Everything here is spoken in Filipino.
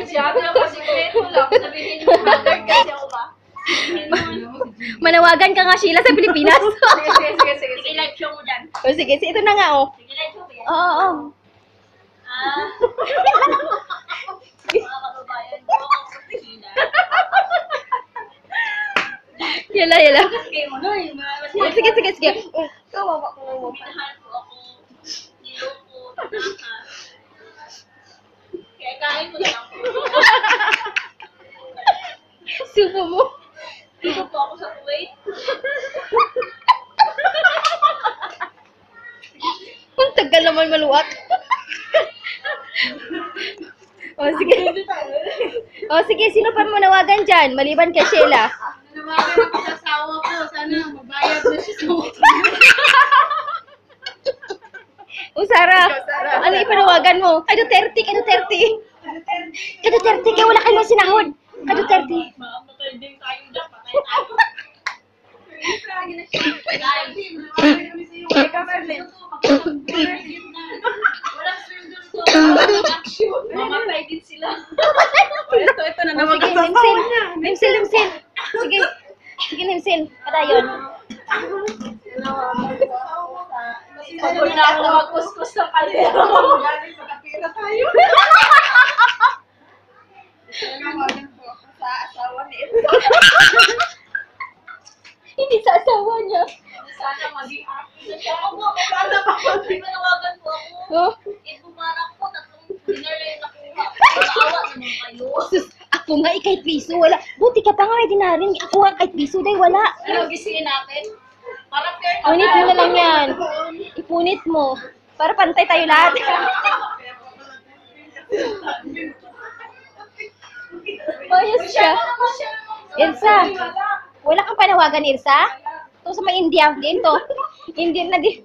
Siya na pa sikreto lang. Sabihin mo, haggard kasi ako ba? Manawagan ka nga, Sheila, sa Pilipinas. Sige. I-live show mo dyan. O sige, ito na nga, oh. Sige, live show mo yan. Oo. Mga kababayan ko, ako sa Hina. Yala. Kayo mo, no? Yung mga Sige. Kawawa ko. Minahal ko ako. Niloko. Kaya kain ko na lang po. Supo mo. Dito po ako sa Kuwait. Ang tagal naman maluwat. Sige, sino pa manawagan dyan? Maliban kay Sheila. Nanawagan ako sa asawa ko. Sana mabayad na siya sa utang. Sarah. Ano ipanawagan mo? Kay Duterte. Kay Duterte, kaya wala kayo sinahod. Kay Duterte. Mamatay din tayong dap. Patay tayo. Walang sweldo to. Mamatay din sila. Ito na naman. Sige, Nimsil. Sige, Nimsil. Padayon. Pagod na ako magkuskus sa palero. Galing magkapira tayo. Nanawagan po ako sa asawa ni Elsa. Hindi sa asawa niya. Sana maging happy na siya. Sana manawagan po ako. Oh? Bumarak po, 3 dinner lang yung nakuha. Naawa naman kayo. Sus, ako nga kahit piso, wala. Buti ka pa nga may dinarin. Ako nga kahit piso, dahil wala. Ano gisingin natin? Para fair na. Punit mo na lang yan. Ipunit mo. Para pantay tayo lahat. Ayos siya. Elsa, wala kang panawagan, Elsa? Ito sa may India. Din to. Indian na din.